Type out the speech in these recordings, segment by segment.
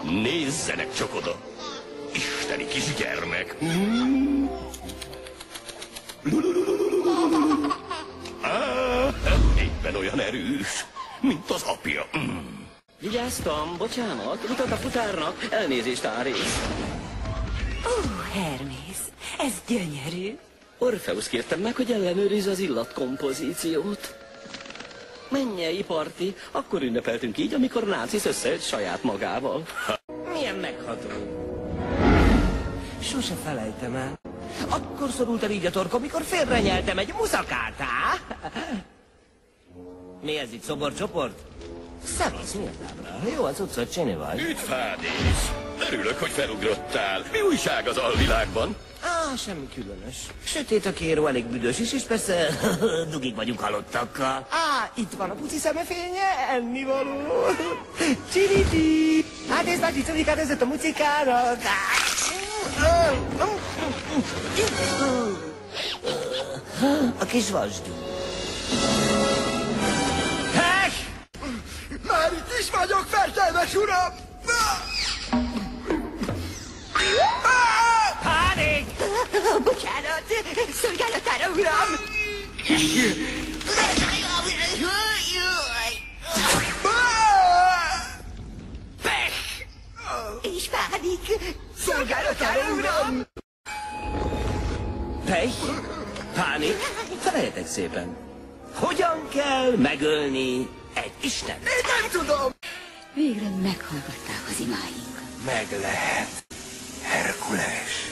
Nézzenek csak oda! Isteni kisgyermek! Éppen olyan erős, mint az apja. Vigyáztam, bocsánat, mutat a futárnak, elnézést Árész. Hermész, ez gyönyörű. Orfeusz kértem meg, hogy ellenőrizze az illatkompozíciót. Mennyei parti, akkor ünnepeltünk így, amikor Nácisz összejött saját magával. Milyen megható. Sose felejtem el. Akkor szorult el így a torkom, mikor félrenyeltem egy muszakát, á? Mi ez itt, szoborcsoport? Szevasz, milyen tábra? Jó az utca, csini vagy. Üdv, Hádész! Örülök, hogy felugrottál. Mi újság az alvilágban? Semmi különös. Sötét a kéró, elég büdös is, és persze dugig vagyunk halottakkal. Itt van a puci szemefénye, ennivaló. Csiniti! Hát ez nagy csodikát ezett a mucikának. A kis vasdú. Hek! Már itt is vagyok, fertelmes uram! Pánik! Bocsánat, szolgálatára, uram! Pech! És pánik! Szolgálatára, uram! Pech? Pánik? Felejtek szépen. Hogyan kell megölni egy isten? Én nem tudom! Végre meghallgatták az imáink. Meg lehet, Herkules.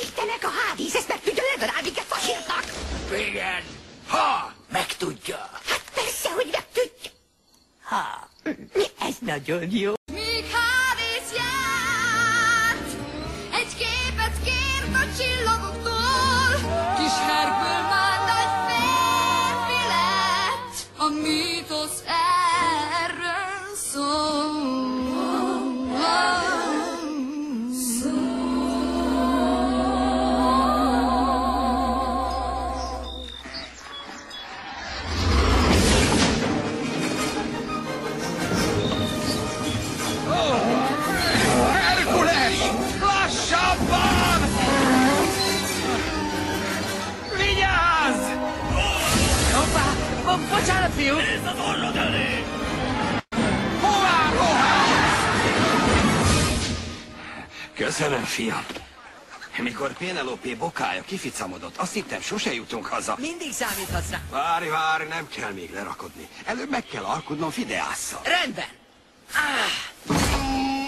Istenek, a Hádész ezt meg tudja legalább minket fasírtak! Igen, ha megtudja. Hát persze, hogy meg tudja! Ez nagyon jó! Míg Hádész járt, egy képet kért a csillagoktól. Kis Herkül már nagy férfi lett, a mítosz erről szól. Herkules! Lassabban! Vigyázz! Hoppá! Bocsánat, fiú! Nézd az orrod elé! Hová rohansz? Köszönöm, fiam. Mikor Pénelope bokája kificamodott, azt hittem, sose jutunk haza. Mindig számíthatsz rá. Várj, nem kell még lerakodni. Előbb meg kell alkudnom Fideásszal. Rendben.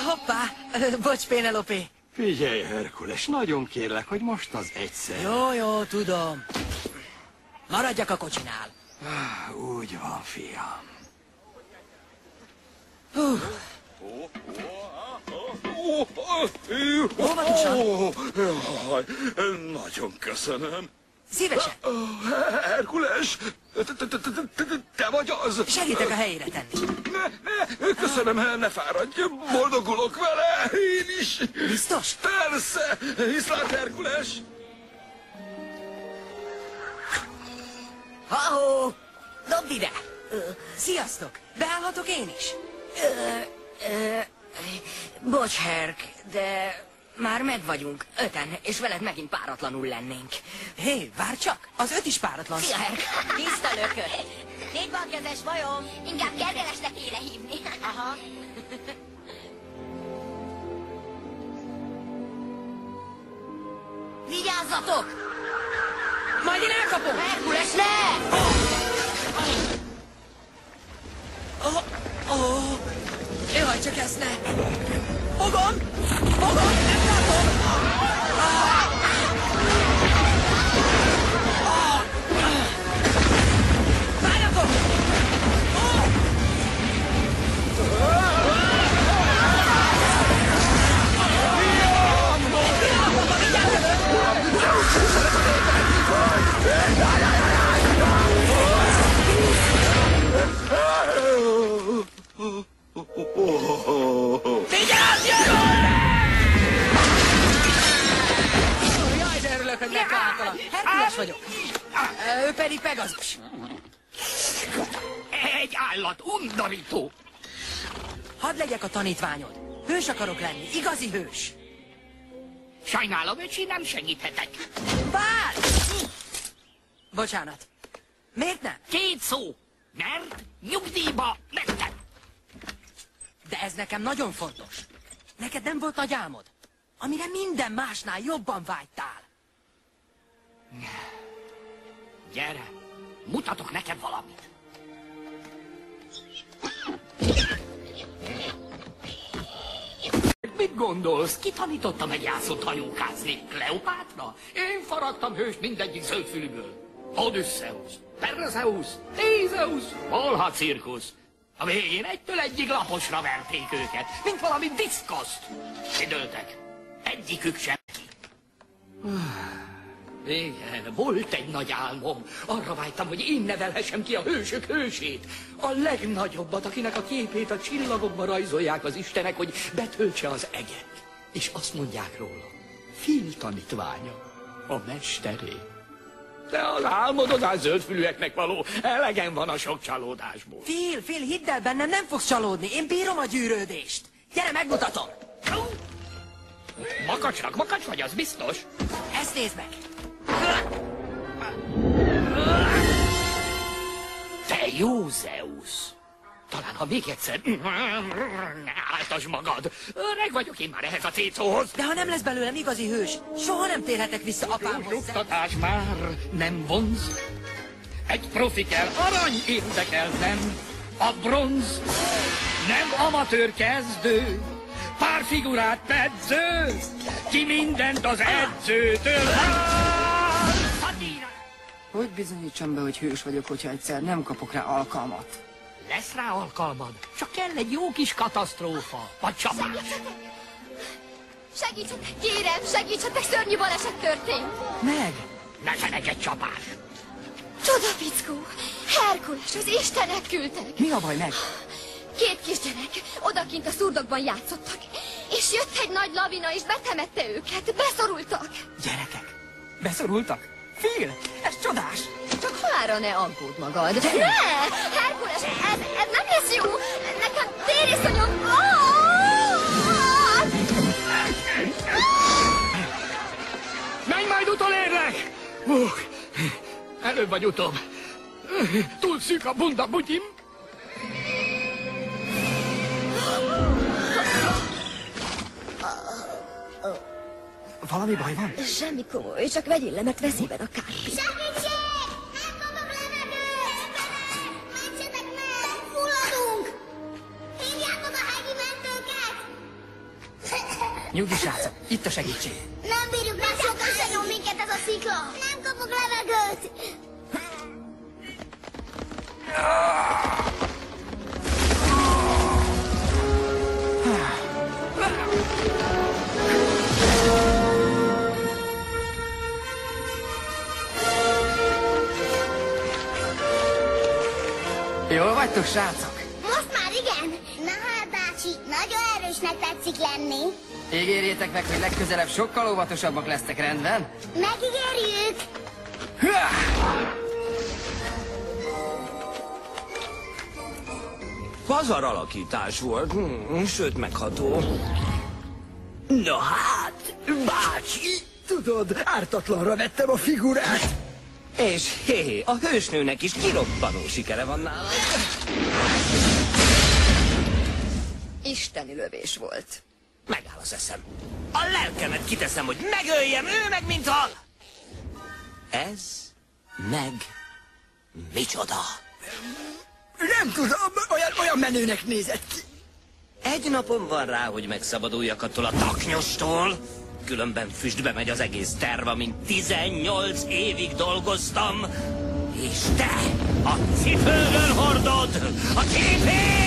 Hoppá! Bocs, Pénelope. Figyelj, Herkules, nagyon kérlek, hogy most az egyszer. Jó, tudom. Maradjak a kocsinál. Úgy van, fiam. Óvatosan. Nagyon köszönöm. Szívesen. Herkules, te vagy az? Segítek a helyére tenni. Köszönöm, ne fáradj, boldogulok vele, én is. Biztos? Persze, hiszlát, Herkules. Ha-ho! Dobd ide! Sziasztok! Beállhatok én is? Bocs, Herk, de már meg vagyunk, 5-en, és veled megint páratlanul lennénk. Hé, várj csak! Az 5 is páratlan. Szia, Herk! Tiszta lökött! 4 balkezes majom! Inkább gergelesnek kéne hívni. Aha. Vigyázzatok! Majd én elkapom! Herkules, ne! Jaj, csak ezt ne! Fogom! Nem látom! Várjatok! Egyáltalán. Herkules vagyok. Ő pedig Pegazus. Egy állat, undorító. Hadd legyek a tanítványod. Hős akarok lenni, igazi hős. Sajnálom, öcsi, nem segíthetek. Várj! Bocsánat. Miért nem? 2 szó. Mert nyugdíjba mentem. De ez nekem nagyon fontos. Neked nem volt nagy álmod, amire minden másnál jobban vágytál. Gyere, mutatok neked valamit. Mit gondolsz? Ki tanította meg jászot hajókázni? Kleopátra? Én faragtam hőst mindegyik zöldfülűből. Odüsszeusz, Perseus, Tézeus, Volha cirkusz. A végén egytől egyig laposra verték őket, mint valami diszkoszt. Kidőltek. Egyikük sem. Igen, volt egy nagy álmom. Arra vágytam, hogy én nevelhessem ki a hősök hősét. A legnagyobbat, akinek a képét a csillagokban rajzolják az istenek, hogy betöltse az eget. És azt mondják róla, Phil tanítványa, a mesteré. De az álmodozás zöldfülűeknek való, elegem van a sok csalódásból. Phil, hidd el bennem, nem fogsz csalódni. Én bírom a gyűrődést. Gyere, megmutatom. Makacs vagy, az biztos. Ezt nézd meg. Te jó Zeus! Talán ha még egyszer áltasd magad. Öreg vagyok én már ehhez a cécóhoz. De ha nem lesz belőlem igazi hős, soha nem térhetek vissza apámhoz. Nyugtatás már nem vonz. Egy profi kell, arany érdekel, nem a bronz. Nem amatőr kezdő, pár figurát pedző, ki mindent az edzőtől vár. Hogy bizonyítsam be, hogy hős vagyok, hogyha egyszer nem kapok rá alkalmat? Lesz rá alkalmad, csak kell egy jó kis katasztrófa, vagy csapás. Segítsetek, kérem, segítsetek, szörnyű baleset történt. Meg! Ne feneked csapás. Csoda fickó, Herkules, az istenek küldtek. Mi a baj, meg? 2 kisgyerek odakint a szurdokban játszottak, és jött egy nagy lavina, és betemette őket, beszorultak. Gyerekek, beszorultak? Phil, ez csodás! Csak halára ne aggódj magad. Ne! Herkules, ez nem lesz jó! Nekem tériszonyom... Menj, majd utolérlek! Előbb vagy utóbb. Túl szűk a bunda, bugyim. Valami baj van? Semmi komoly, csak vegyél le, mert veszélyben a kárpi. Segítség! Nem kapok levegőt! Mentsetek meg! Fulladunk! Hívjátok a hegyi mentőket! Nyugi, srácok, itt a segítség. Nem bírjuk, nem sok összenyom minket ez a szikla! Nem kapok levegőt! Jól vagytok, srácok? Most már igen! Na hát, bácsi, nagyon erősnek tetszik lenni. Ígérjétek meg, hogy legközelebb sokkal óvatosabbak lesztek, rendben? Megígérjük! Pazar alakítás volt, sőt megható. Na hát, bácsi, tudod, ártatlanra vettem a figurát. És hé, a hősnőnek is kirobbanó sikere van nála. Isteni lövés volt. Megáll az eszem. A lelkemet kiteszem, hogy megöljem, ő meg mint hal. Ez meg micsoda? Nem tudom, olyan menőnek nézett ki. Egy napom van rá, hogy megszabaduljak attól a taknyostól. Különben füstbe megy az egész terv, amint 18 évig dolgoztam. És te a cipőből hordod a képét!